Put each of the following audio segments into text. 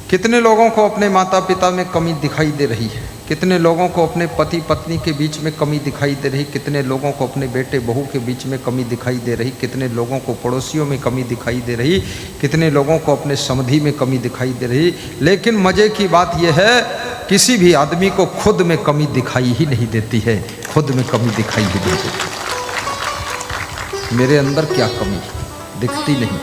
कितने लोगों को अपने माता पिता में कमी दिखाई दे रही है, कितने लोगों को अपने पति पत्नी के बीच में कमी दिखाई दे रही, कितने लोगों को अपने बेटे बहू के बीच में कमी दिखाई दे रही, कितने लोगों को पड़ोसियों में कमी दिखाई दे रही, कितने लोगों को अपने समधी में कमी दिखाई दे रही। लेकिन मज़े की बात यह है, किसी भी आदमी को खुद में कमी दिखाई ही नहीं देती है, खुद में कमी दिखाई ही नहीं देती। मेरे अंदर क्या कमी दिखती नहीं।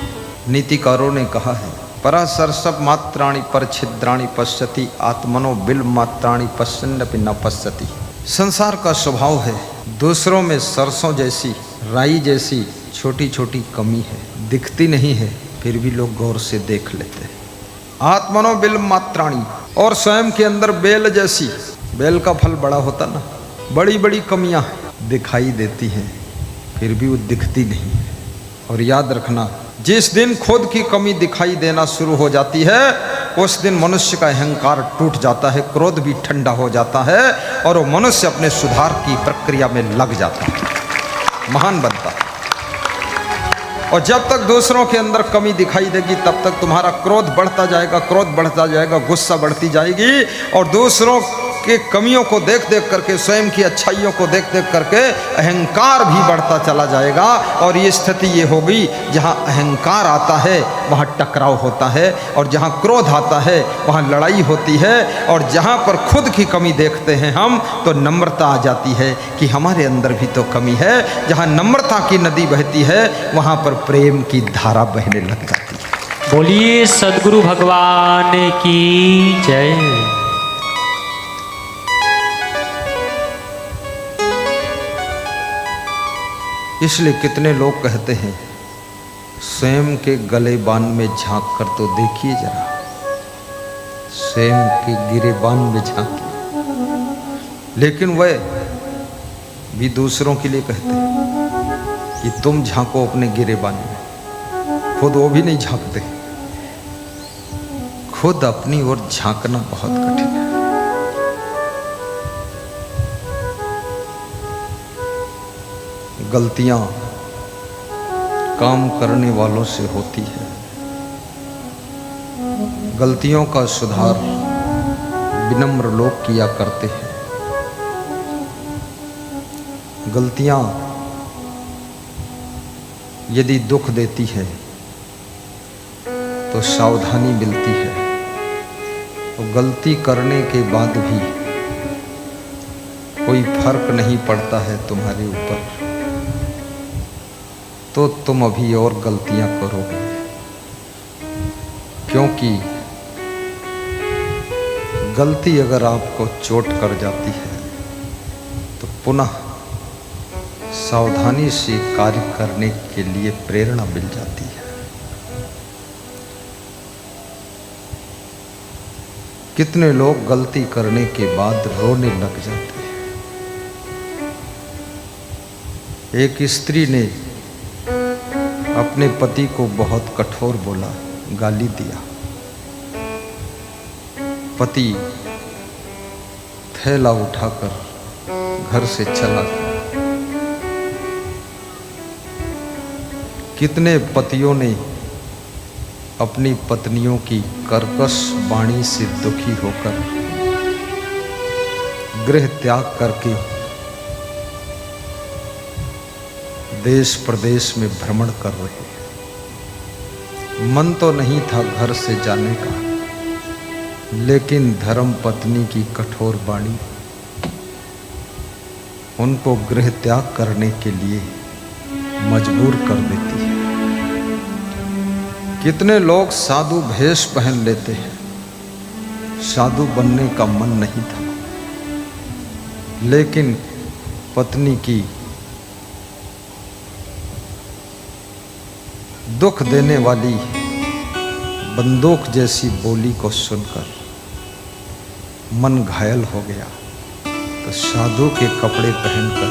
नीतिकारों ने कहा है, परासरसप मात्राणि पर छिद्राणि पश्यति आत्मनो बिल मात्राणि पश्यन्नपि न पश्यति। संसार का स्वभाव है, दूसरों में सरसों जैसी राई जैसी छोटी छोटी कमी है, दिखती नहीं है, फिर भी लोग गौर से देख लेते हैं। आत्मनो बिल मात्राणि, और स्वयं के अंदर बेल जैसी, बेल का फल बड़ा होता ना, बड़ी बड़ी कमियां दिखाई देती हैं, फिर भी वो दिखती नहीं है। और याद रखना, जिस दिन खुद की कमी दिखाई देना शुरू हो जाती है, उस दिन मनुष्य का अहंकार टूट जाता है, क्रोध भी ठंडा हो जाता है और वो मनुष्य अपने सुधार की प्रक्रिया में लग जाता है, महान बनता है। और जब तक दूसरों के अंदर कमी दिखाई देगी, तब तक तुम्हारा क्रोध बढ़ता जाएगा, क्रोध बढ़ता जाएगा, गुस्सा बढ़ती जाएगी, और दूसरों के कमियों को देख देख करके, स्वयं की अच्छाइयों को देख देख करके अहंकार भी बढ़ता चला जाएगा। और ये स्थिति ये होगी, जहाँ अहंकार आता है वहाँ टकराव होता है, और जहाँ क्रोध आता है वहाँ लड़ाई होती है, और जहाँ पर खुद की कमी देखते हैं हम, तो नम्रता आ जाती है कि हमारे अंदर भी तो कमी है। जहाँ नम्रता की नदी बहती है, वहाँ पर प्रेम की धारा बहने लग जाती है। बोलिए सद्गुरु भगवान की जय। इसलिए कितने लोग कहते हैं, स्वयं के गले बान में झांक कर तो देखिए जरा, स्वयं के गिरेबान में झांकिए। लेकिन वह भी दूसरों के लिए कहते हैं कि तुम झांको अपने गिरेबान में, खुद वो भी नहीं झांकते। खुद अपनी ओर झांकना बहुत कठिन है। गलतियां काम करने वालों से होती है, गलतियों का सुधार विनम्र लोग किया करते हैं। गलतियां यदि दुख देती है तो सावधानी मिलती है, तो गलती करने के बाद भी कोई फर्क नहीं पड़ता है तुम्हारे ऊपर, तो तुम अभी और गलतियां करोगे। क्योंकि गलती अगर आपको चोट कर जाती है, तो पुनः सावधानी से कार्य करने के लिए प्रेरणा मिल जाती है। कितने लोग गलती करने के बाद रोने लग जाते हैं। एक स्त्री ने अपने पति को बहुत कठोर बोला, गाली दिया। पति थैला उठाकर घर से चला गया। कितने पतियों ने अपनी पत्नियों की कर्कश वाणी से दुखी होकर गृह त्याग करके देश प्रदेश में भ्रमण कर रहे हैं। मन तो नहीं था घर से जाने का, लेकिन धर्म पत्नी की कठोर वाणी उनको गृह त्याग करने के लिए मजबूर कर देती है। कितने लोग साधु भेष पहन लेते हैं, साधु बनने का मन नहीं था, लेकिन पत्नी की दुख देने वाली बंदूक जैसी बोली को सुनकर मन घायल हो गया, तो साधु के कपड़े पहनकर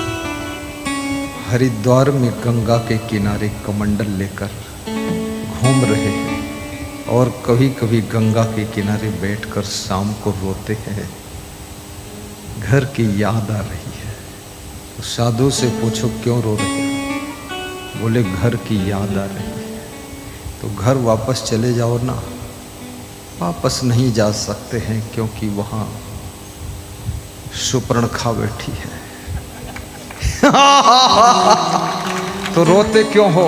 हरिद्वार में गंगा के किनारे कमंडल लेकर घूम रहे हैं, और कभी कभी गंगा के किनारे बैठकर शाम को रोते हैं, घर की याद आ रही है। तो साधु से पूछो क्यों रो रहे हो? बोले घर की याद आ रही है। तो घर वापस चले जाओ ना, वापस नहीं जा सकते हैं क्योंकि वहां सुपर्णखा बैठी है। तो रोते क्यों हो?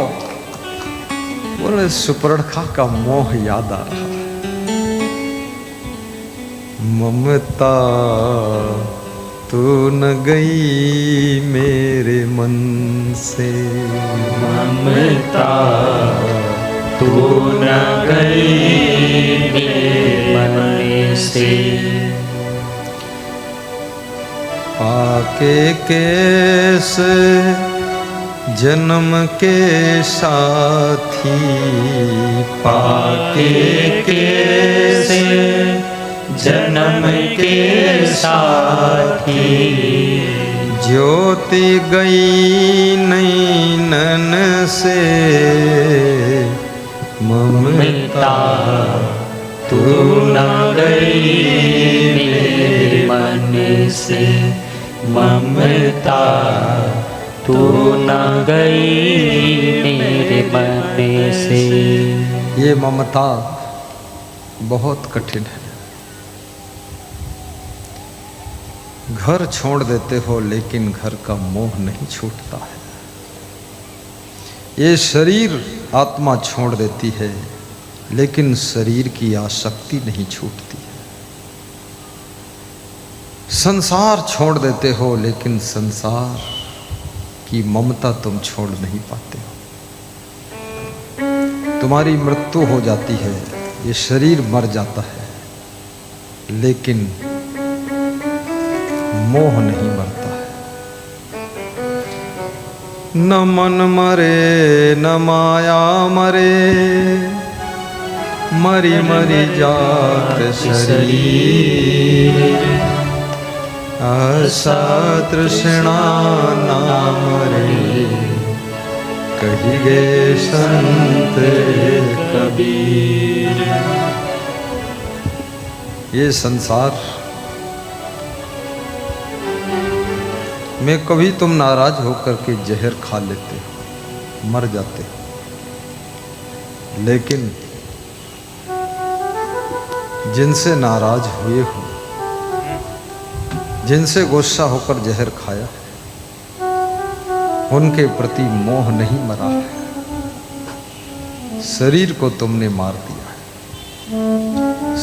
बोले सुपर्णखा का मोह याद आ रहा। ममता तू न गई मेरे मन से, ममता तू न गई मेरे मन से, पाके केस जन्म के साथी, पाके केस जन्म के साथी, ज्योति गई नैनन से, ममता तू न गई मेरे मन से, ममता तू न गई मेरे मन से। ये ममता बहुत कठिन है। घर छोड़ देते हो लेकिन घर का मोह नहीं छूटता है। ये शरीर आत्मा छोड़ देती है लेकिन शरीर की आसक्ति नहीं छूटती है। संसार छोड़ देते हो लेकिन संसार की ममता तुम छोड़ नहीं पाते हो। तुम्हारी मृत्यु हो जाती है, ये शरीर मर जाता है लेकिन मोह नहीं मरता है। न मन मरे न माया मरे, मरी मरी जात शरीर, आशा तृष्णा ना मरे, कही गए संत कबीर। ये संसार में कभी तुम नाराज होकर के जहर खा लेते हो, मर जाते हो, लेकिन जिनसे नाराज हुए हो, जिनसे गुस्सा होकर जहर खाया है, उनके प्रति मोह नहीं मरा है। शरीर को तुमने मार दिया है।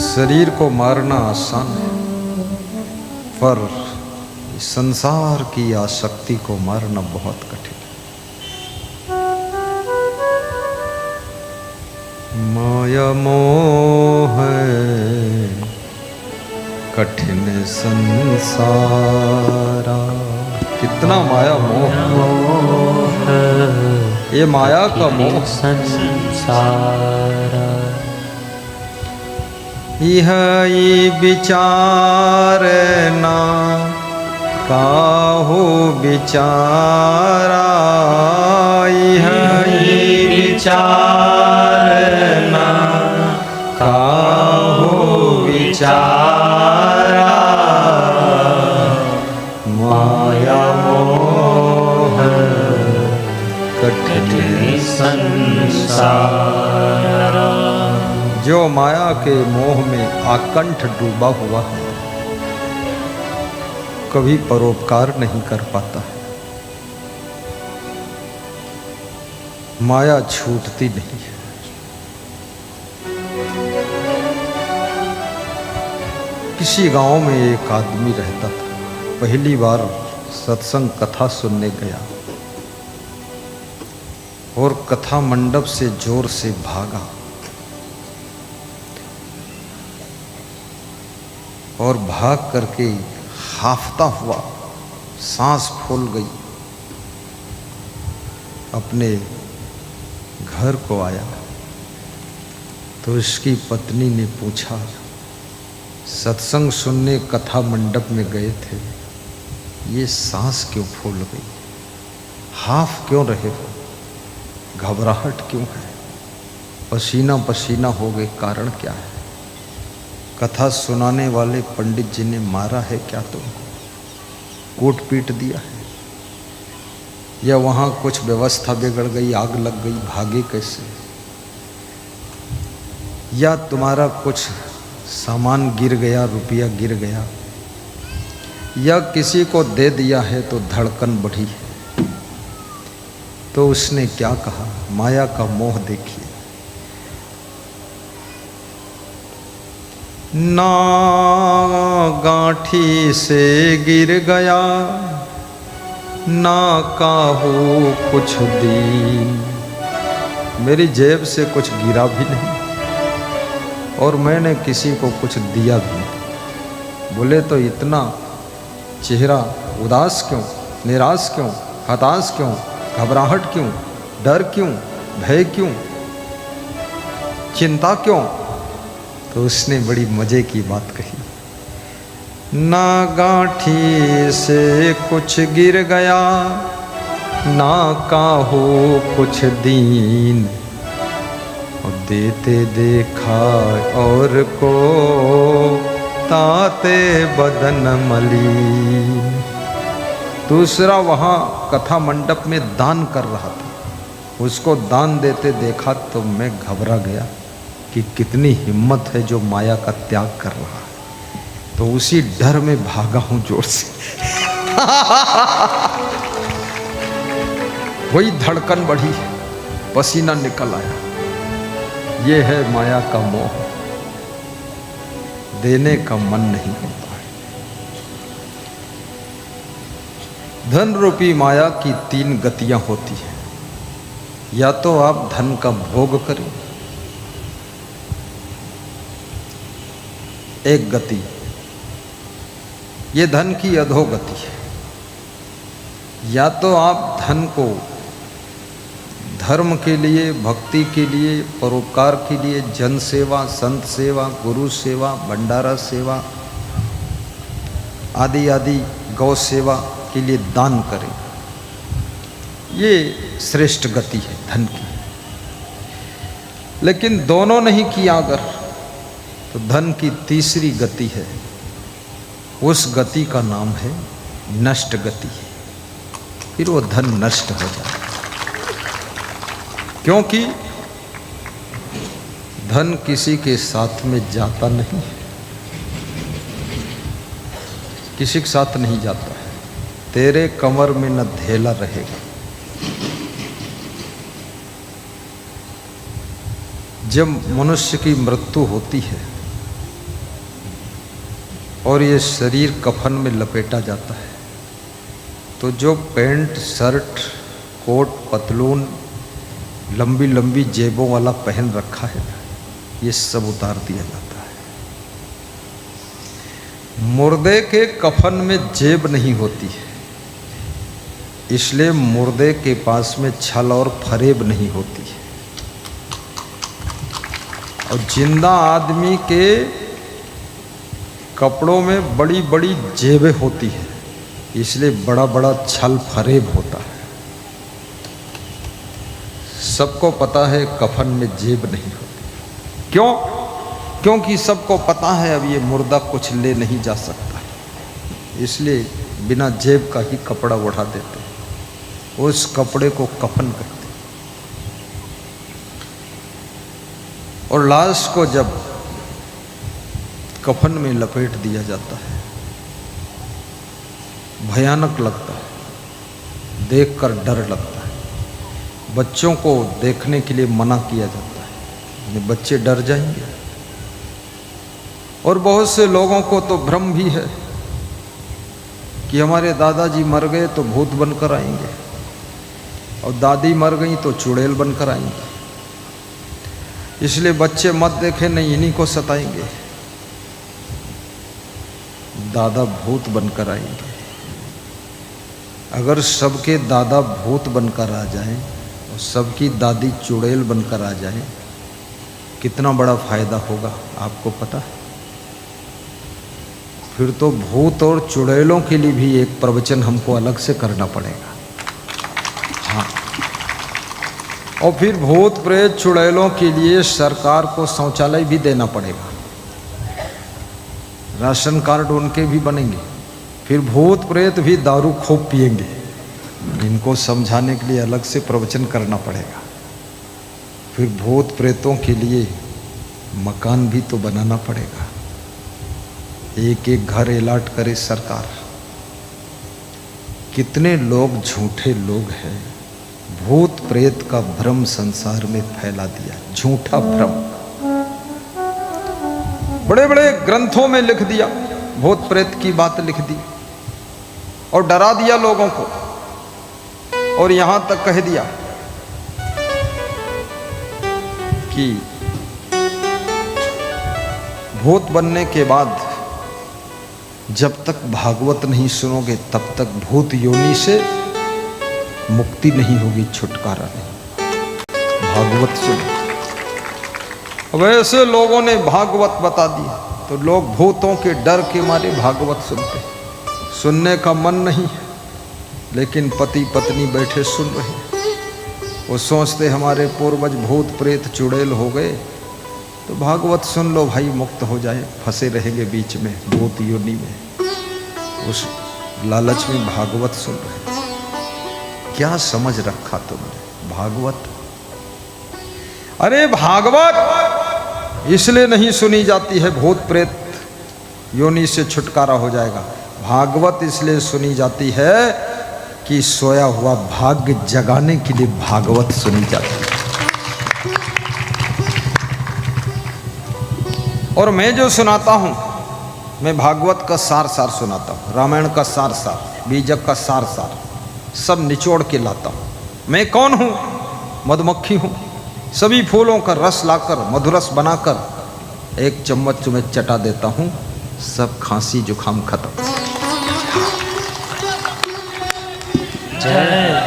शरीर को मारना आसान है पर संसार की आसक्ति को मारना बहुत कठिन है। माया मोह कठिन संसारा। कितना माया मोह, ये माया का मोह संसार। यह विचार ना काहू विचारा, यह विचार ना काहू विचारा, माया मोह कठिन संसार। जो माया के मोह में आकंठ डूबा हुआ है कभी परोपकार नहीं कर पाता है। माया छूटती नहीं है। किसी गांव में एक आदमी रहता था। पहली बार सत्संग कथा सुनने गया और कथा मंडप से जोर से भागा और भाग करके हाफता हुआ सांस फूल गई, अपने घर को आया तो इसकी पत्नी ने पूछा, सत्संग सुनने कथा मंडप में गए थे, ये सांस क्यों फूल गई, हाफ क्यों रहे हो, घबराहट क्यों है, पसीना पसीना हो गए, कारण क्या है? कथा सुनाने वाले पंडित जी ने मारा है क्या तुमको, कूट पीट दिया है, या वहाँ कुछ व्यवस्था बिगड़ गई, आग लग गई, भागे कैसे, या तुम्हारा कुछ सामान गिर गया, रुपया गिर गया, या किसी को दे दिया है तो धड़कन बढ़ी है। तो उसने क्या कहा, माया का मोह देखिए। ना गांठी से गिर गया, ना काहू कुछ दीन। मेरी जेब से कुछ गिरा भी नहीं और मैंने किसी को कुछ दिया भी नहीं। बोले तो इतना चेहरा उदास क्यों, निराश क्यों, हताश क्यों, घबराहट क्यों, डर क्यों, भय क्यों, चिंता क्यों? तो उसने बड़ी मजे की बात कही, ना गांठी से कुछ गिर गया, ना काहू कुछ दीन, और देते देखा और को ताते बदन मलिन। दूसरा वहाँ कथा मंडप में दान कर रहा था, उसको दान देते देखा तो मैं घबरा गया कि कितनी हिम्मत है जो माया का त्याग कर रहा है। तो उसी डर में भागा हूं जोर से। वही धड़कन बढ़ी, पसीना निकल आया। ये है माया का मोह, देने का मन नहीं होता है। धन रूपी माया की 3 गतियां होती हैं। या तो आप धन का भोग करें, एक गति, ये धन की अधोगति है। या तो आप धन को धर्म के लिए, भक्ति के लिए, परोपकार के लिए, जन सेवा, संत सेवा, गुरु सेवा, भंडारा सेवा आदि आदि, गौ सेवा के लिए दान करें। ये श्रेष्ठ गति है धन की। लेकिन दोनों नहीं किया अगर, तो धन की तीसरी गति है। उस गति का नाम है नष्ट गति। फिर वो धन नष्ट हो जाए, क्योंकि धन किसी के साथ में जाता नहीं, किसी के साथ नहीं जाता है। तेरे कमर में न धेला रहेगा। जब मनुष्य की मृत्यु होती है और ये शरीर कफन में लपेटा जाता है, तो जो पैंट, शर्ट, कोट, पतलून लंबी लंबी जेबों वाला पहन रखा है, ये सब उतार दिया जाता है। मुर्दे के कफन में जेब नहीं होती है, इसलिए मुर्दे के पास में छल और फरेब नहीं होती है। और जिंदा आदमी के कपड़ों में बड़ी बड़ी जेबें होती है, इसलिए बड़ा बड़ा छल फरेब होता है। सबको पता है कफन में जेब नहीं होती। क्यों? क्योंकि सबको पता है अब ये मुर्दा कुछ ले नहीं जा सकता, इसलिए बिना जेब का ही कपड़ा उड़ा देते हैं, उस कपड़े को कफन करते। और लाश को जब कफन में लपेट दिया जाता है, भयानक लगता है, देखकर डर लगता है। बच्चों को देखने के लिए मना किया जाता है, ये बच्चे डर जाएंगे। और बहुत से लोगों को तो भ्रम भी है कि हमारे दादाजी मर गए तो भूत बनकर आएंगे, और दादी मर गई तो चुड़ैल बनकर आएंगे, इसलिए बच्चे मत देखें, नहीं इन्हीं को सताएंगे। दादा भूत बनकर आएंगे। अगर सबके दादा भूत बनकर आ जाएं और सबकी दादी चुड़ैल बनकर आ जाएं, कितना बड़ा फायदा होगा आपको पता है? फिर तो भूत और चुड़ैलों के लिए भी एक प्रवचन हमको अलग से करना पड़ेगा। हाँ, और फिर भूत प्रेत चुड़ैलों के लिए सरकार को शौचालय भी देना पड़ेगा, राशन कार्ड उनके भी बनेंगे। फिर भूत प्रेत भी दारू खूब पिएंगे, इनको समझाने के लिए अलग से प्रवचन करना पड़ेगा। फिर भूत प्रेतों के लिए मकान भी तो बनाना पड़ेगा। एक एक घर अलाट करे सरकार। कितने लोग झूठे लोग हैं, भूत प्रेत का भ्रम संसार में फैला दिया, झूठा भ्रम। बड़े बड़े ग्रंथों में लिख दिया, भूत प्रेत की बात लिख दी और डरा दिया लोगों को। और यहां तक कह दिया कि भूत बनने के बाद जब तक भागवत नहीं सुनोगे तब तक भूत योनि से मुक्ति नहीं होगी, छुटकारा नहीं। भागवत सुनो। अब ऐसे लोगों ने भागवत बता दिया तो लोग भूतों के डर के मारे भागवत सुनते। सुनने का मन नहीं है, लेकिन पति पत्नी बैठे सुन रहे। वो सोचते हमारे पूर्वज भूत प्रेत चुड़ैल हो गए, तो भागवत सुन लो भाई, मुक्त हो जाए, फंसे रहेंगे बीच में भूत योनि में। उस लालच में भागवत सुन रहे। क्या समझ रखा तुमने भागवत? अरे भागवत इसलिए नहीं सुनी जाती है भूत प्रेत योनि से छुटकारा हो जाएगा। भागवत इसलिए सुनी जाती है कि सोया हुआ भाग्य जगाने के लिए भागवत सुनी जाती है। और मैं जो सुनाता हूं, मैं भागवत का सार सार सुनाता हूं, रामायण का सार सार, बीजक का सार सार, सब निचोड़ के लाता हूं। मैं कौन हूं? मधुमक्खी हूं। सभी फूलों का रस लाकर मधुरस बनाकर एक चम्मच तुम्हें चटा देता हूं, सब खांसी जुकाम खत्म। जय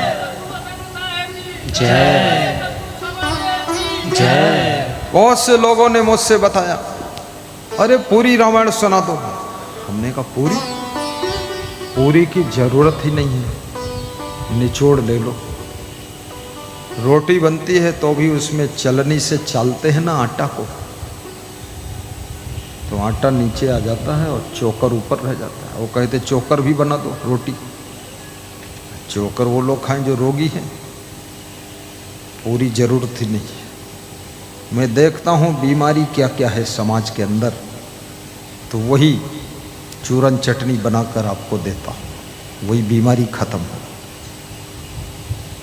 जय जय। बहुत से लोगों ने मुझसे बताया, अरे पूरी रामायण सुना दो। हमने कहा पूरी की जरूरत ही नहीं है, निचोड़ ले लो। रोटी बनती है तो भी उसमें चलनी से चालते हैं ना आटा को, तो आटा नीचे आ जाता है और चोकर ऊपर रह जाता है। वो कहते चोकर भी बना दो रोटी। चोकर वो लोग खाएं जो रोगी हैं, पूरी जरूरत ही नहीं है। मैं देखता हूँ बीमारी क्या क्या है समाज के अंदर, तो वही चूरन चटनी बनाकर आपको देता हूँ, वही बीमारी खत्म हो।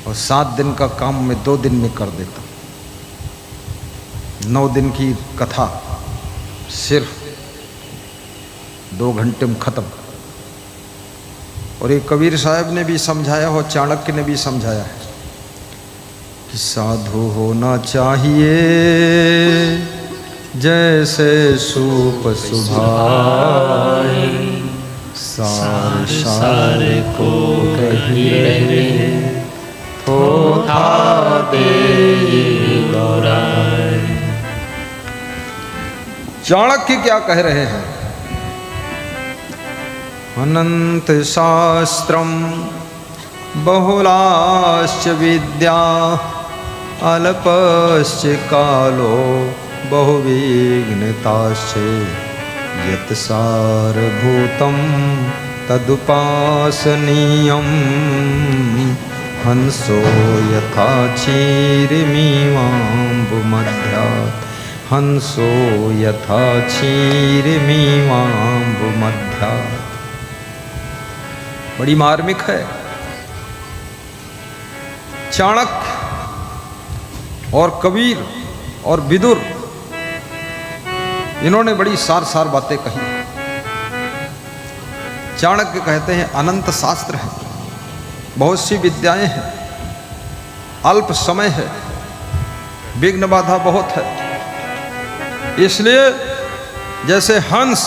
और 7 दिन का काम मैं 2 दिन में कर देता हूँ। 9 दिन की कथा सिर्फ 2 घंटे में खत्म। और एक कबीर साहब ने भी समझाया हो, चाणक्य ने भी समझाया है कि साधु होना चाहिए जैसे सूप सुभाए, सार सार को कहिए थोथा दे गौराई। चाणक्य क्या कह रहे हैं? अनंत शास्त्रम बहुलाश्च विद्या अल्पश्च कालो बहुविघ्नताश्च यत् सारभूतं तदुपासनीयं हंसो यथा क्षीरमीमाम्बुमध्यात्, हंसो यथा क्षीरमीमाम्बुमध्यात्। बड़ी मार्मिक है। चाणक्य और कबीर और विदुर, इन्होंने बड़ी सार सार बातें कही। चाणक्य कहते हैं अनंत शास्त्र है, बहुत सी विद्याएं हैं, अल्प समय है, विघ्न बाधा बहुत है। इसलिए जैसे हंस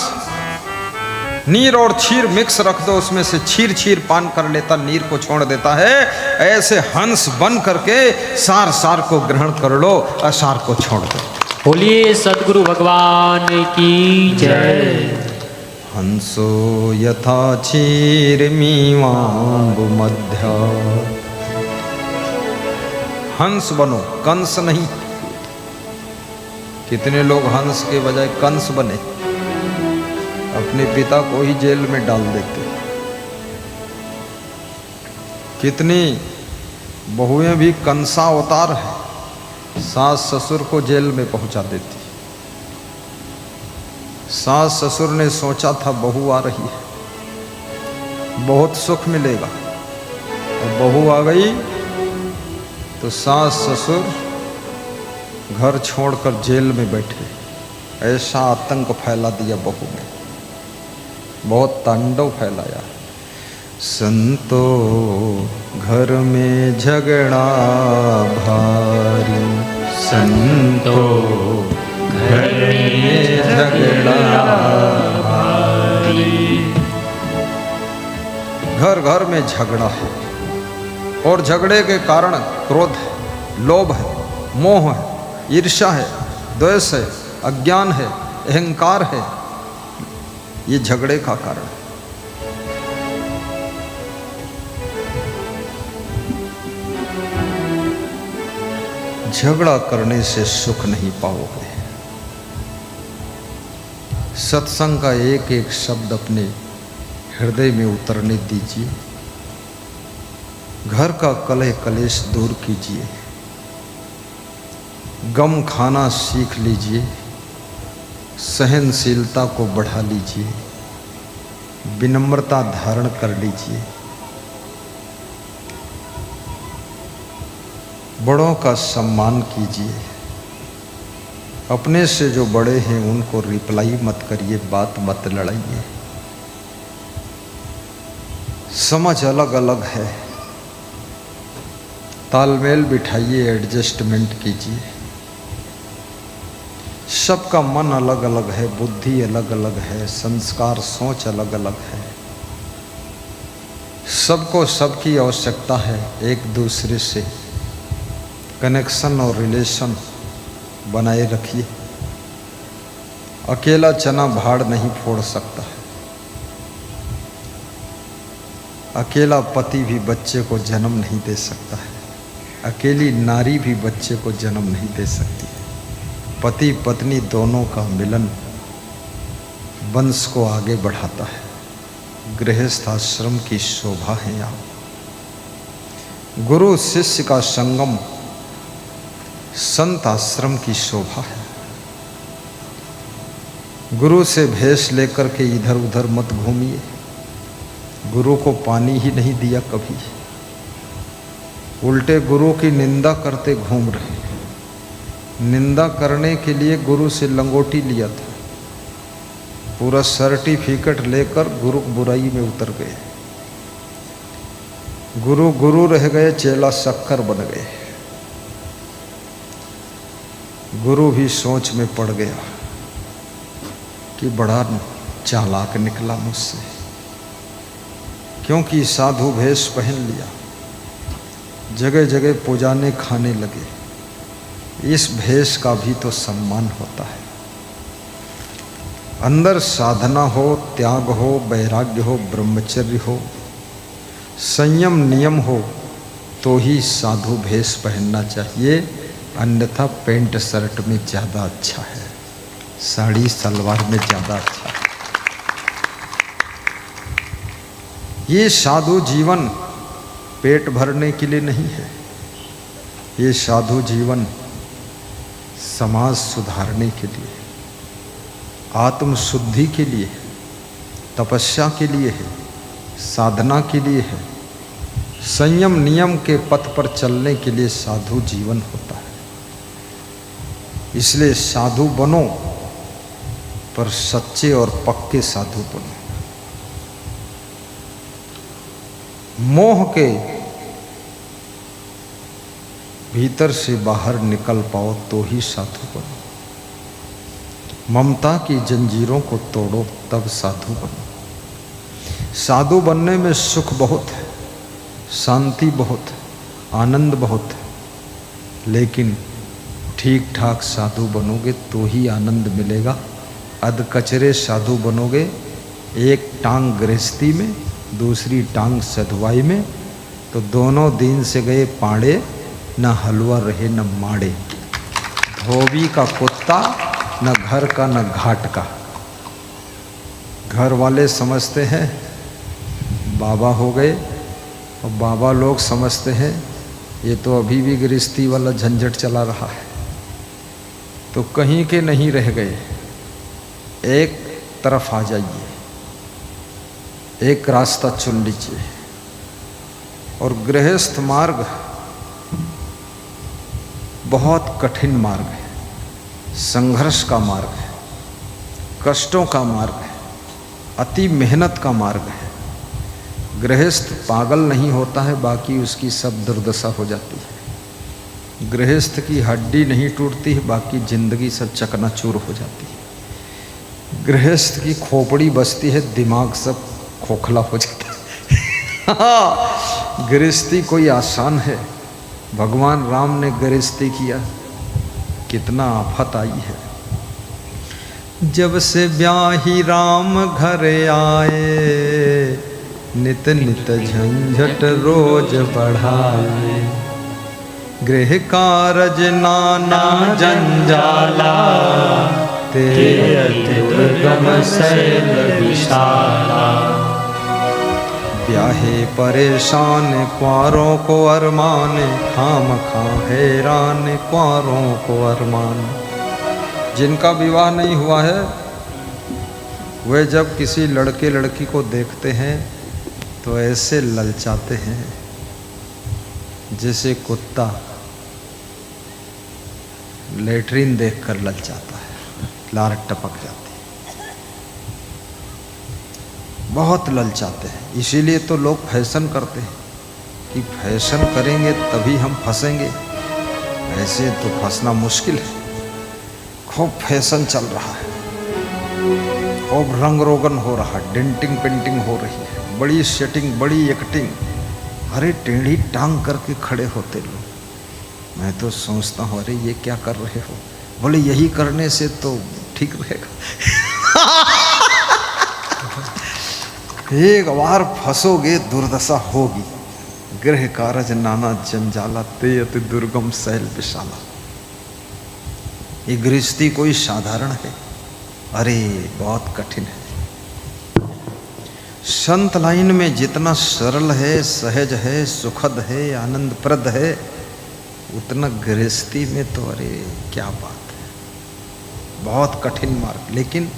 नीर और क्षीर मिक्स रख दो, उसमें से क्षीर क्षीर पान कर लेता, नीर को छोड़ देता है, ऐसे हंस बन करके सार सार को ग्रहण कर लो, असार को छोड़ दो। बोलिए सद्गुरु भगवान की जय। हंसो यथा क्षीरमीमाम्बुमध्यात्। हंस बनो, कंस नहीं। कितने लोग हंस के बजाय कंस बने, अपने पिता को ही जेल में डाल देते। कितनी बहुएं भी कंसा अवतार है, सास ससुर को जेल में पहुंचा देती। सास ससुर ने सोचा था बहू आ रही है, बहुत सुख मिलेगा, और बहू आ गई तो सास ससुर घर छोड़कर जेल में बैठे। ऐसा आतंक फैला दिया बहू ने, बहुत तांडव फैलाया। संतो घर में झगड़ा भारी, संतो घर में झगड़ा भारी। घर घर में झगड़ा है, और झगड़े के कारण क्रोध है, लोभ है, मोह है, ईर्ष्या है, द्वेष है, अज्ञान है, अहंकार है। ये झगड़े का कारण है। झगड़ा करने से सुख नहीं पाओगे। सत्संग का एक एक शब्द अपने हृदय में उतरने दीजिए। घर का कलह कलेश दूर कीजिए। गम खाना सीख लीजिए। सहनशीलता को बढ़ा लीजिए। विनम्रता धारण कर लीजिए। बड़ों का सम्मान कीजिए। अपने से जो बड़े हैं उनको रिप्लाई मत करिए, बात मत लड़ाइए। समझ अलग अलग है, तालमेल बिठाइए, एडजस्टमेंट कीजिए। सबका मन अलग अलग है, बुद्धि अलग अलग है, संस्कार सोच अलग अलग है। सबको सबकी आवश्यकता है। एक दूसरे से कनेक्शन और रिलेशन बनाए रखिए। अकेला चना भाड़ नहीं फोड़ सकता है। अकेला पति भी बच्चे को जन्म नहीं दे सकता है। अकेली नारी भी बच्चे को जन्म नहीं दे सकती है। पति पत्नी दोनों का मिलन वंश को आगे बढ़ाता है। गृहस्थ आश्रम की शोभा है यहाँ। गुरु शिष्य का संगम संत आश्रम की शोभा है। गुरु से भेष लेकर के इधर उधर मत घूमिए। गुरु को पानी ही नहीं दिया कभी, उल्टे गुरु की निंदा करते घूम रहे। निंदा करने के लिए गुरु से लंगोटी लिया था, पूरा सर्टिफिकेट लेकर गुरु बुराई में उतर गए। गुरु गुरु रह गए, चेला शक्कर बन गए। गुरु भी सोच में पड़ गया कि बड़ा चालाक निकला मुझसे, क्योंकि साधु भेष पहन लिया। जगह जगह पुजाने खाने लगे। इस भेष का भी तो सम्मान होता है। अंदर साधना हो, त्याग हो, वैराग्य हो, ब्रह्मचर्य हो, संयम नियम हो, तो ही साधु भेष पहनना चाहिए। अन्यथा पेंट शर्ट में ज़्यादा अच्छा है, साड़ी सलवार में ज़्यादा अच्छा है। ये साधु जीवन पेट भरने के लिए नहीं है। ये साधु जीवन समाज सुधारने के लिए, आत्म शुद्धि के लिए, तपस्या के लिए है, साधना के लिए है। संयम नियम के पथ पर चलने के लिए साधु जीवन होता है। इसलिए साधु बनो, पर सच्चे और पक्के साधु बनो। मोह के भीतर से बाहर निकल पाओ तो ही साधु बनो। ममता की जंजीरों को तोड़ो तब साधु बनो। साधु बनने में सुख बहुत है, शांति बहुत है, आनंद बहुत है। लेकिन ठीक ठाक साधु बनोगे तो ही आनंद मिलेगा। अधकचरे साधु बनोगे, एक टांग गृहस्थी में, दूसरी टांग सधवाई में, तो दोनों दिन से गए पाड़े, न हलवा रहे न माड़े। धोबी का कुत्ता, न घर का न घाट का। घर वाले समझते हैं बाबा हो गए, और बाबा लोग समझते हैं ये तो अभी भी गृहस्थी वाला झंझट चला रहा है। तो कहीं के नहीं रह गए। एक तरफ आ जाइए, एक रास्ता चुन लीजिए। और गृहस्थ मार्ग बहुत कठिन मार्ग है, संघर्ष का मार्ग है, कष्टों का मार्ग है, अति मेहनत का मार्ग है। गृहस्थ पागल नहीं होता है, बाकी उसकी सब दुर्दशा हो जाती है। गृहस्थ की हड्डी नहीं टूटती है, बाकी जिंदगी सब चकनाचूर हो जाती है। गृहस्थ की खोपड़ी बचती है, दिमाग सब खोखला हो जाता है। गृहस्थी कोई आसान है? भगवान राम ने गृहस्थी किया, कितना आफत आई है। जब से ब्याही राम घर आए, नित नित झंझट रोज बढ़ाए। गृह कारज नाना जंजाला, ते अति दुर्गम शैल विशाला। ब्याहे परेशान कुंवारों को अरमान, खाम खा हैरान कुंवारों को अरमान। जिनका विवाह नहीं हुआ है वे जब किसी लड़के लड़की को देखते हैं तो ऐसे ललचाते हैं जैसे कुत्ता लेटरिन देखकर ललचाता है, लार टपक जाती है, बहुत ललचाते हैं। इसीलिए तो लोग फैशन करते हैं कि फैशन करेंगे तभी हम फंसेंगे, ऐसे तो फंसना मुश्किल है। खूब फैशन चल रहा है, खूब रंग रोगन हो रहा है, डेंटिंग पेंटिंग हो रही है, बड़ी सेटिंग, बड़ी एक्टिंग। अरे टेढ़ी टांग करके खड़े होते लोग। मैं तो सोचता हूँ अरे ये क्या कर रहे हो? बोले यही करने से तो ठीक रहेगा। एक बार फंसोगे दुर्दशा होगी। गृह कारज नाना जंजाला, ते अति दुर्गम शैल विशाला। ये गृहस्थी कोई साधारण है? अरे बहुत कठिन है। संत लाइन में जितना सरल है, सहज है, सुखद है, आनंदप्रद है, उतना गृहस्थी में तो अरे क्या बात है, बहुत कठिन मार्ग। लेकिन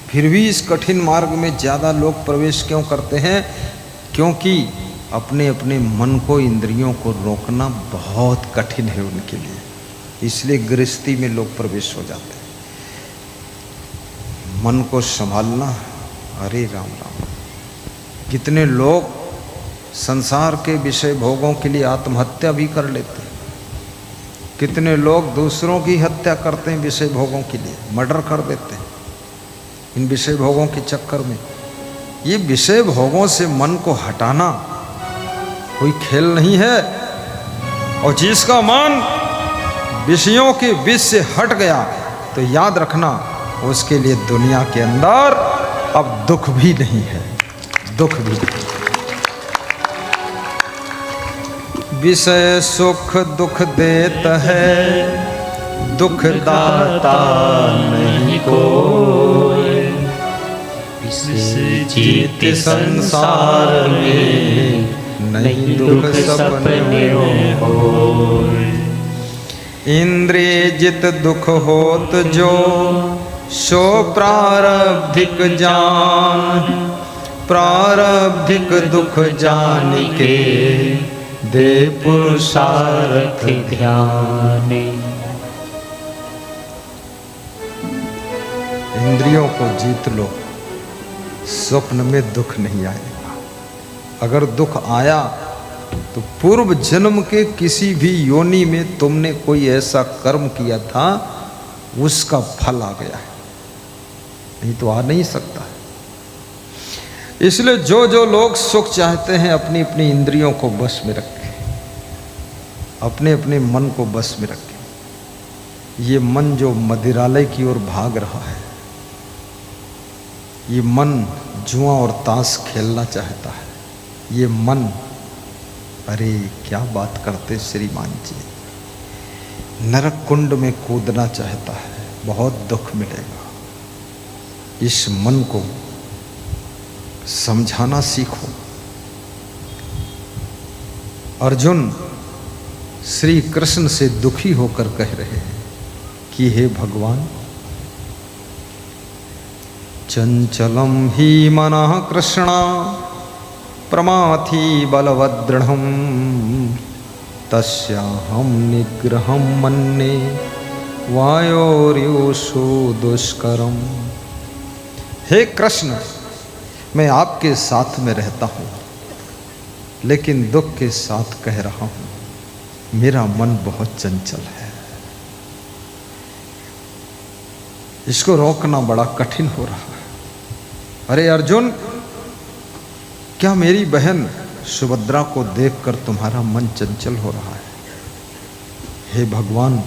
फिर भी इस कठिन मार्ग में ज़्यादा लोग प्रवेश क्यों करते हैं? क्योंकि अपने अपने मन को, इंद्रियों को रोकना बहुत कठिन है उनके लिए, इसलिए गृहस्थी में लोग प्रवेश हो जाते हैं। मन को संभालना, अरे राम राम। कितने लोग संसार के विषय भोगों के लिए आत्महत्या भी कर लेते हैं। कितने लोग दूसरों की हत्या करते हैं विषय भोगों के लिए, मर्डर कर देते हैं इन विषय भोगों के चक्कर में। ये विषय भोगों से मन को हटाना कोई खेल नहीं है। और जिसका मन विषयों के विष से हट गया तो याद रखना उसके लिए दुनिया के अंदर अब दुख भी नहीं है, दुख भी नहीं। विषय सुख दुख देता है, दुख दाता नहीं कोई। जीत संसार में नहीं दुख सपने होए। इंद्रिय जित दुख होत जो, सो प्रारब्धिक जान। प्रारब्धिक दुख जान के, दे पुरुषार्थ ध्यान। इंद्रियों को जीत लो, स्वप्न में दुख नहीं आएगा। अगर दुख आया तो पूर्व जन्म के किसी भी योनि में तुमने कोई ऐसा कर्म किया था, उसका फल आ गया है, नहीं तो आ नहीं सकता है। इसलिए जो जो लोग सुख चाहते हैं अपनी अपनी इंद्रियों को बस में रखें, अपने अपने मन को बस में रखें। ये मन जो मदिरालय की ओर भाग रहा है, ये मन जुआ और ताश खेलना चाहता है, ये मन, अरे क्या बात करते श्रीमान जी, नरक कुंड में कूदना चाहता है, बहुत दुख मिलेगा। इस मन को समझाना सीखो। अर्जुन श्री कृष्ण से दुखी होकर कह रहे हैं कि हे भगवान, चंचलम ही मनः कृष्ण प्रमाथि बलवदृढ़ तस्याहं निग्रहं मन्ये वायोर्योषो दुष्करम। हे कृष्ण, मैं आपके साथ में रहता हूँ, लेकिन दुख के साथ कह रहा हूँ, मेरा मन बहुत चंचल है। इसको रोकना बड़ा कठिन हो रहा है। अरे अर्जुन, क्या मेरी बहन सुभद्रा को देखकर तुम्हारा मन चंचल हो रहा है? हे भगवान,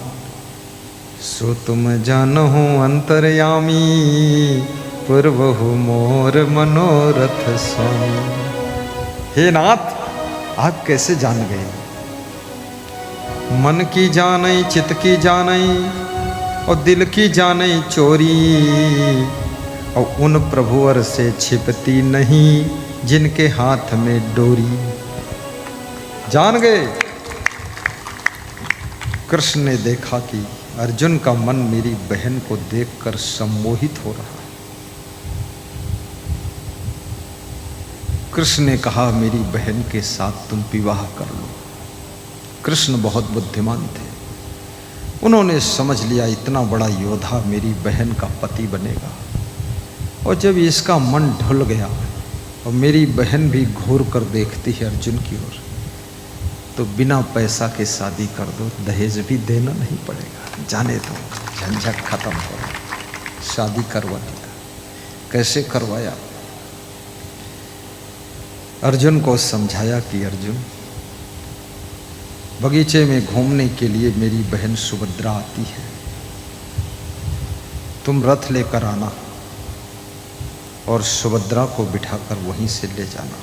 सो तुम जानहु अंतर्यामी पूर्वहु मोर मनोरथ स्वामी। हे नाथ, आप कैसे जान गए? मन की जानई, चित्त की जानई और दिल की जानई चोरी, और उन प्रभुवर से छिपती नहीं जिनके हाथ में डोरी। जान गए। कृष्ण ने देखा कि अर्जुन का मन मेरी बहन को देखकर सम्मोहित हो रहा है। कृष्ण ने कहा, मेरी बहन के साथ तुम विवाह कर लो। कृष्ण बहुत बुद्धिमान थे। उन्होंने समझ लिया इतना बड़ा योद्धा मेरी बहन का पति बनेगा, और जब इसका मन ढुल गया और मेरी बहन भी घूर कर देखती है अर्जुन की ओर, तो बिना पैसा के शादी कर दो, दहेज भी देना नहीं पड़ेगा, जाने दो, झंझट खत्म करो। शादी करवा दिया। कैसे करवाया? अर्जुन को समझाया कि अर्जुन, बगीचे में घूमने के लिए मेरी बहन सुभद्रा आती है, तुम रथ लेकर आना और सुभद्रा को बिठाकर वहीं से ले जाना।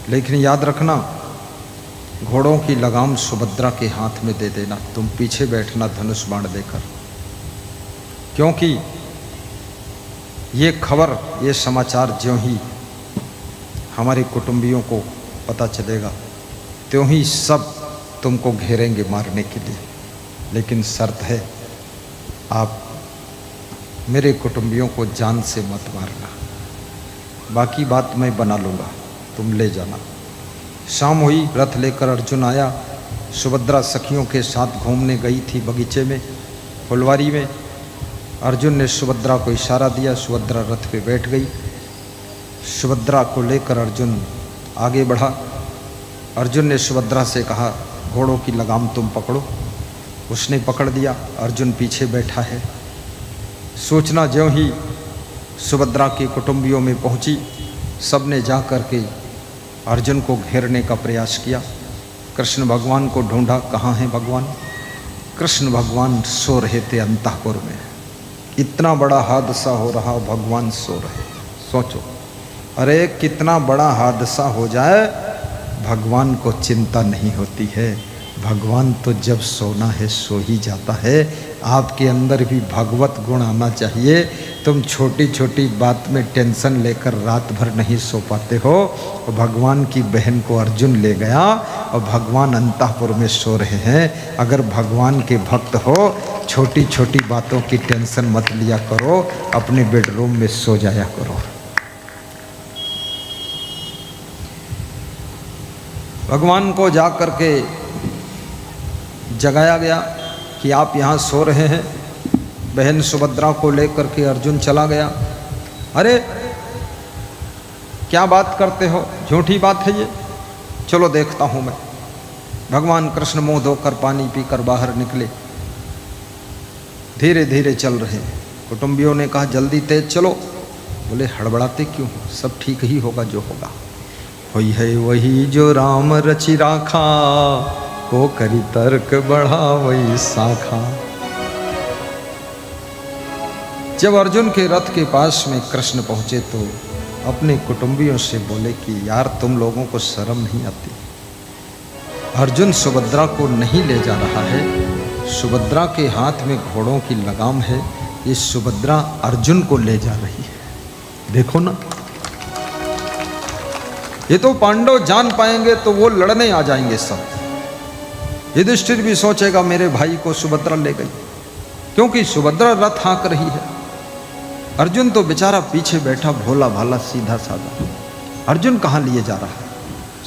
लेकिन याद रखना, घोड़ों की लगाम सुभद्रा के हाथ में दे देना, तुम पीछे बैठना धनुष बाण लेकर, क्योंकि ये खबर, ये समाचार ज्यों ही हमारे कुटुंबियों को पता चलेगा, त्यों ही सब तुमको घेरेंगे मारने के लिए। लेकिन शर्त है, आप मेरे कुटुंबियों को जान से मत मारना, बाकी बात मैं बना लूँगा, तुम ले जाना। शाम हुई, रथ लेकर अर्जुन आया। सुभद्रा सखियों के साथ घूमने गई थी बगीचे में, फुलवारी में। अर्जुन ने सुभद्रा को इशारा दिया, सुभद्रा रथ पे बैठ गई। सुभद्रा को लेकर अर्जुन आगे बढ़ा। अर्जुन ने सुभद्रा से कहा, घोड़ों की लगाम तुम पकड़ो। उसने पकड़ दिया। अर्जुन पीछे बैठा है। सूचना ज्यों ही सुभद्रा के कुटुंबियों में पहुंची, सबने जा कर के अर्जुन को घेरने का प्रयास किया। कृष्ण भगवान को ढूंढा, कहाँ हैं भगवान? कृष्ण भगवान सो रहे थे अंतःपुर में। इतना बड़ा हादसा हो रहा, भगवान सो रहे। सोचो, अरे कितना बड़ा हादसा हो जाए, भगवान को चिंता नहीं होती है। भगवान तो जब सोना है सो ही जाता है। आपके अंदर भी भगवत गुण आना चाहिए। तुम छोटी छोटी बात में टेंशन लेकर रात भर नहीं सो पाते हो। और भगवान की बहन को अर्जुन ले गया और भगवान अंतःपुर में सो रहे हैं। अगर भगवान के भक्त हो, छोटी छोटी बातों की टेंशन मत लिया करो, अपने बेडरूम में सो जाया करो। भगवान को जा कर के जगाया गया कि आप यहाँ सो रहे हैं। बहन सुभद्रा को लेकर के अर्जुन चला गया। अरे क्या बात करते हो, झूठी बात है ये, चलो देखता हूँ मैं। भगवान कृष्ण मुंह धोकर पानी पीकर बाहर निकले, धीरे धीरे चल रहे। कुटुंबियों ने कहा जल्दी तेज चलो। बोले हड़बड़ाते क्यों हो, सब ठीक ही होगा जो होगा। होई है वही जो राम रचि राखा, को करी तर्क बढ़ा वही शाखा। जब अर्जुन के रथ के पास में कृष्ण पहुंचे तो अपने कुटुंबियों से बोले कि यार तुम लोगों को शर्म नहीं आती, अर्जुन सुभद्रा को नहीं ले जा रहा है, सुभद्रा के हाथ में घोड़ों की लगाम है, ये सुभद्रा अर्जुन को ले जा रही है। देखो ना, ये तो पांडव जान पाएंगे तो वो लड़ने आ जाएंगे सब। युधिष्ठिर भी सोचेगा मेरे भाई को सुभद्रा ले गई, क्योंकि सुभद्रा रथ हाँक रही है। अर्जुन तो बेचारा पीछे बैठा भोला भाला सीधा साधा। अर्जुन कहाँ लिए जा रहा है?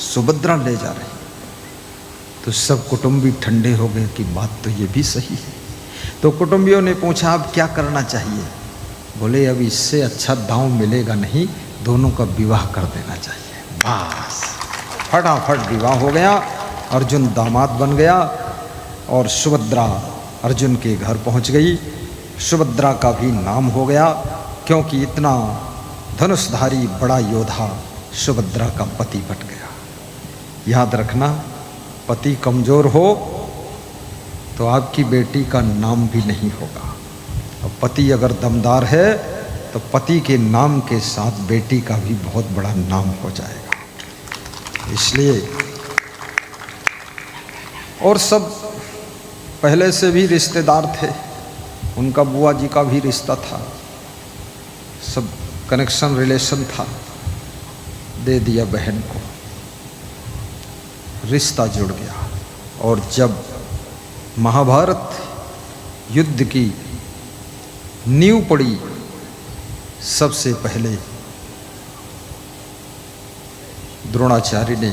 सुभद्रा ले जा रही। तो सब कुटुंबी ठंडे हो गए कि बात तो ये भी सही है। तो कुटुंबियों ने पूछा अब क्या करना चाहिए? बोले अब इससे अच्छा दांव मिलेगा नहीं, दोनों का विवाह कर देना चाहिए। बस फटाफट विवाह हो गया। अर्जुन दामाद बन गया और सुभद्रा अर्जुन के घर पहुंच गई। सुभद्रा का भी नाम हो गया क्योंकि इतना धनुषधारी बड़ा योद्धा सुभद्रा का पति बन गया। याद रखना, पति कमजोर हो तो आपकी बेटी का नाम भी नहीं होगा, और पति अगर दमदार है तो पति के नाम के साथ बेटी का भी बहुत बड़ा नाम हो जाएगा। इसलिए और सब पहले से भी रिश्तेदार थे, उनका बुआ जी का भी रिश्ता था, सब कनेक्शन रिलेशन था, दे दिया बहन को, रिश्ता जुड़ गया। और जब महाभारत युद्ध की नींव पड़ी, सबसे पहले द्रोणाचार्य ने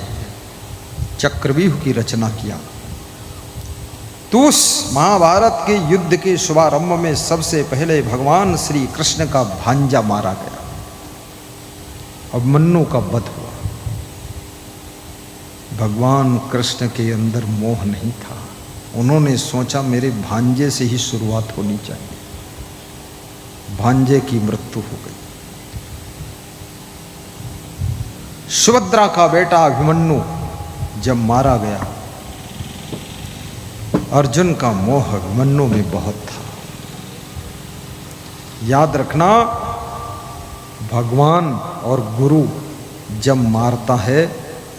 चक्रव्यूह की रचना किया। तो उस महाभारत के युद्ध के शुभारंभ में सबसे पहले भगवान श्री कृष्ण का भांजा मारा गया, अभिमन्यु का वध हुआ। भगवान कृष्ण के अंदर मोह नहीं था, उन्होंने सोचा मेरे भांजे से ही शुरुआत होनी चाहिए। भांजे की मृत्यु हो गई। सुभद्रा का बेटा अभिमन्यु जब मारा गया, अर्जुन का मोह अभिमन्यु में बहुत था। याद रखना, भगवान और गुरु जब मारता है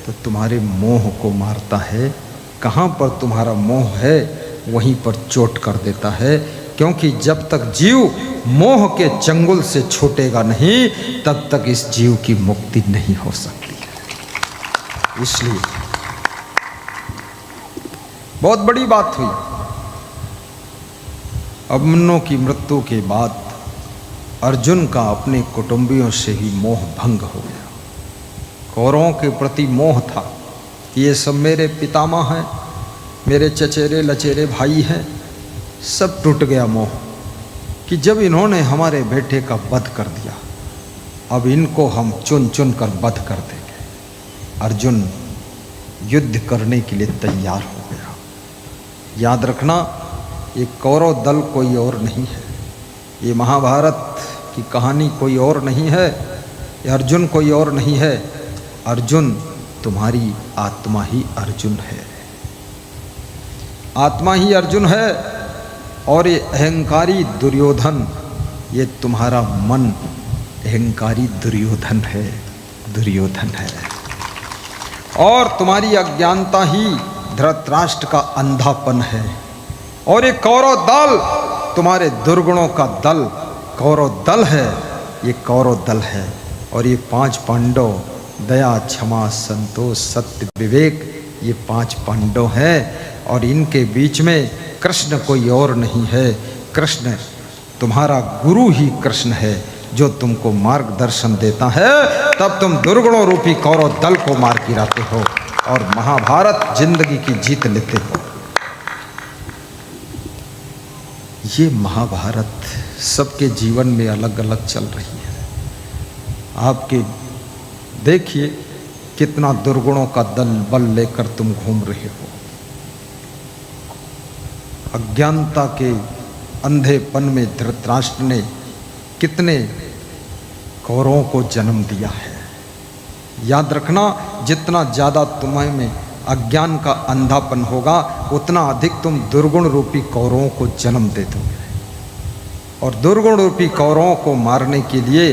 तो तुम्हारे मोह को मारता है। कहाँ पर तुम्हारा मोह है वहीं पर चोट कर देता है, क्योंकि जब तक जीव मोह के चंगुल से छूटेगा नहीं तब तक इस जीव की मुक्ति नहीं हो सकती है। इसलिए बहुत बड़ी बात हुई। अभिमन्यु की मृत्यु के बाद अर्जुन का अपने कुटुंबियों से ही मोह भंग हो गया। कौरवों के प्रति मोह था, ये सब मेरे पितामह हैं, मेरे चचेरे लचेरे भाई हैं, सब टूट गया मोह कि जब इन्होंने हमारे बेटे का वध कर दिया, अब इनको हम चुन चुन कर वध कर देंगे। अर्जुन युद्ध करने के लिए तैयार हो गया। याद रखना, ये कौरव दल कोई और नहीं है, ये महाभारत की कहानी कोई और नहीं है, ये अर्जुन कोई और नहीं है। अर्जुन तुम्हारी आत्मा ही अर्जुन है, आत्मा ही अर्जुन है। और ये अहंकारी दुर्योधन, ये तुम्हारा मन अहंकारी दुर्योधन है, दुर्योधन है। और तुम्हारी अज्ञानता ही धृतराष्ट्र का अंधापन है। और ये कौरव दल तुम्हारे दुर्गुणों का दल, कौरव दल है, ये कौरव दल है। और ये 5 पांडव, दया क्षमा संतोष सत्य विवेक, ये 5 पांडव हैं। और इनके बीच में कृष्ण कोई और नहीं है। कृष्ण तुम्हारा गुरु ही कृष्ण है, जो तुमको मार्गदर्शन देता है। तब तुम दुर्गुणों रूपी कौरव दल को मार गिराते हो और महाभारत जिंदगी की जीत लेते हो। ये महाभारत सबके जीवन में अलग अलग चल रही है। आपके देखिए कितना दुर्गुणों का दल बल लेकर तुम घूम रहे हो। अज्ञानता के अंधेपन में धृतराष्ट्र ने कितने कौरवों को जन्म दिया है। याद रखना, जितना ज़्यादा तुम्हें में अज्ञान का अंधापन होगा, उतना अधिक तुम दुर्गुण रूपी कौरवों को जन्म दे दोगे। और दुर्गुण रूपी कौरवों को मारने के लिए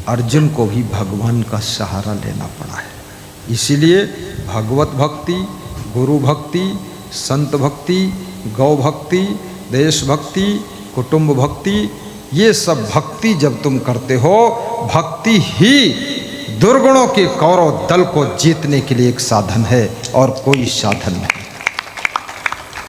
अर्जुन को भी भगवान का सहारा लेना पड़ा है। इसीलिए भगवत भक्ति, गुरु भक्ति, संत भक्ति, गौ भक्ति, देश भक्ति, कुटुंब भक्ति, ये सब भक्ति जब तुम करते हो, भक्ति ही दुर्गुणों के कौरव दल को जीतने के लिए एक साधन है और कोई साधन नहीं।